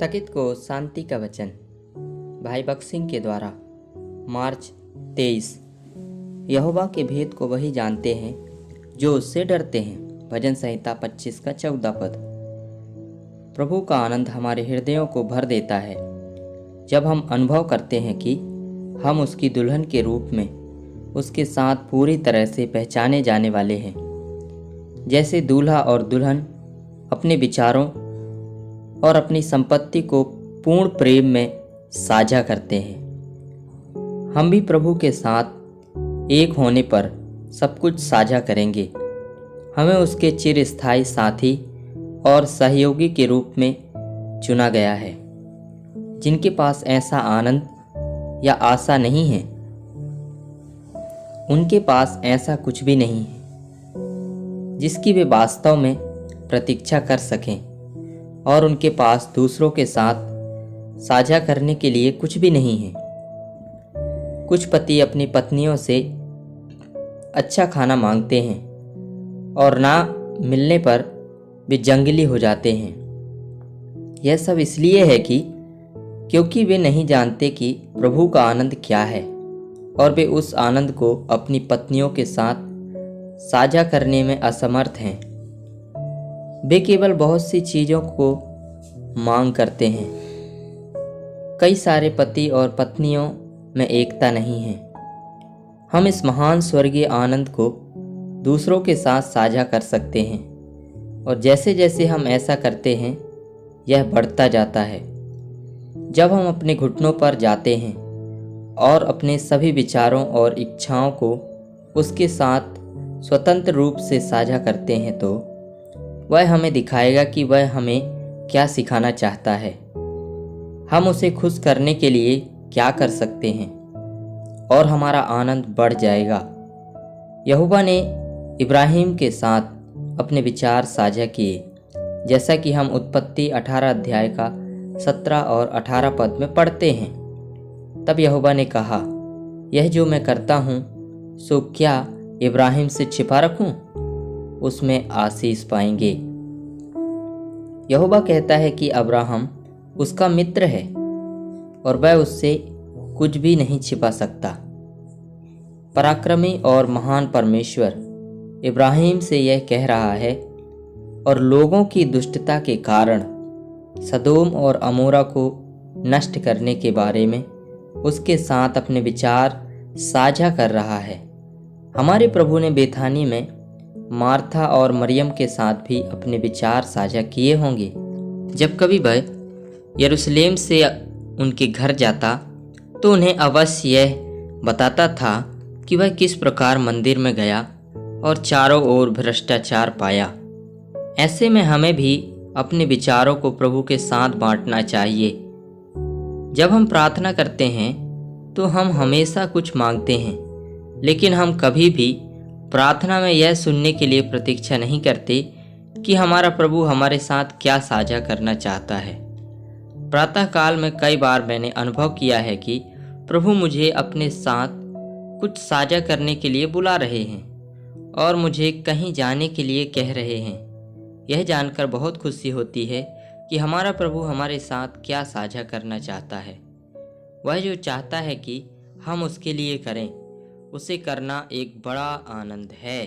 तकित को शांति का वचन भाई बख्श सिंह के द्वारा मार्च 23। यहोवा के भेद को वही जानते हैं जो उससे डरते हैं। भजन संहिता 25 का 14 पद। प्रभु का आनंद हमारे हृदयों को भर देता है जब हम अनुभव करते हैं कि हम उसकी दुल्हन के रूप में उसके साथ पूरी तरह से पहचाने जाने वाले हैं। जैसे दूल्हा और दुल्हन अपने विचारों और अपनी संपत्ति को पूर्ण प्रेम में साझा करते हैं, हम भी प्रभु के साथ एक होने पर सब कुछ साझा करेंगे। हमें उसके चिरस्थायी साथी और सहयोगी के रूप में चुना गया है। जिनके पास ऐसा आनंद या आशा नहीं है, उनके पास ऐसा कुछ भी नहीं है जिसकी वे वास्तव में प्रतीक्षा कर सकें, और उनके पास दूसरों के साथ साझा करने के लिए कुछ भी नहीं है। कुछ पति अपनी पत्नियों से अच्छा खाना मांगते हैं और ना मिलने पर वे जंगली हो जाते हैं। यह सब इसलिए है क्योंकि वे नहीं जानते कि प्रभु का आनंद क्या है, और वे उस आनंद को अपनी पत्नियों के साथ साझा करने में असमर्थ हैं। वे केवल बहुत सी चीज़ों को मांग करते हैं। कई सारे पति और पत्नियों में एकता नहीं है। हम इस महान स्वर्गीय आनंद को दूसरों के साथ साझा कर सकते हैं, और जैसे जैसे हम ऐसा करते हैं यह बढ़ता जाता है। जब हम अपने घुटनों पर जाते हैं और अपने सभी विचारों और इच्छाओं को उसके साथ स्वतंत्र रूप से साझा करते हैं, तो वह हमें दिखाएगा कि वह हमें क्या सिखाना चाहता है। हम उसे खुश करने के लिए क्या कर सकते हैं, और हमारा आनंद बढ़ जाएगा। यहोवा ने इब्राहिम के साथ अपने विचार साझा किए, जैसा कि हम उत्पत्ति 18 अध्याय का 17 और 18 पद में पढ़ते हैं। तब यहोवा ने कहा, यह जो मैं करता हूँ सो क्या इब्राहिम से छिपा रखूँ? उसमें आशीष पाएंगे। यहोवा कहता है कि अब्राहम उसका मित्र है और वह उससे कुछ भी नहीं छिपा सकता। पराक्रमी और महान परमेश्वर इब्राहिम से यह कह रहा है, और लोगों की दुष्टता के कारण सदोम और अमोरा को नष्ट करने के बारे में उसके साथ अपने विचार साझा कर रहा है। हमारे प्रभु ने बेथानी में मार्था और मरियम के साथ भी अपने विचार साझा किए होंगे। जब कभी वह यरूशलेम से उनके घर जाता तो उन्हें अवश्य यह बताता था कि वह किस प्रकार मंदिर में गया और चारों ओर भ्रष्टाचार पाया। ऐसे में हमें भी अपने विचारों को प्रभु के साथ बांटना चाहिए। जब हम प्रार्थना करते हैं तो हम हमेशा कुछ मांगते हैं, लेकिन हम कभी भी प्रार्थना में यह सुनने के लिए प्रतीक्षा नहीं करते कि हमारा प्रभु हमारे साथ क्या साझा करना चाहता है। प्रातःकाल में कई बार मैंने अनुभव किया है कि प्रभु मुझे अपने साथ कुछ साझा करने के लिए बुला रहे हैं और मुझे कहीं जाने के लिए कह रहे हैं। यह जानकर बहुत खुशी होती है कि हमारा प्रभु हमारे साथ क्या साझा करना चाहता है। वह जो चाहता है कि हम उसके लिए करें, उसे करना एक बड़ा आनंद है।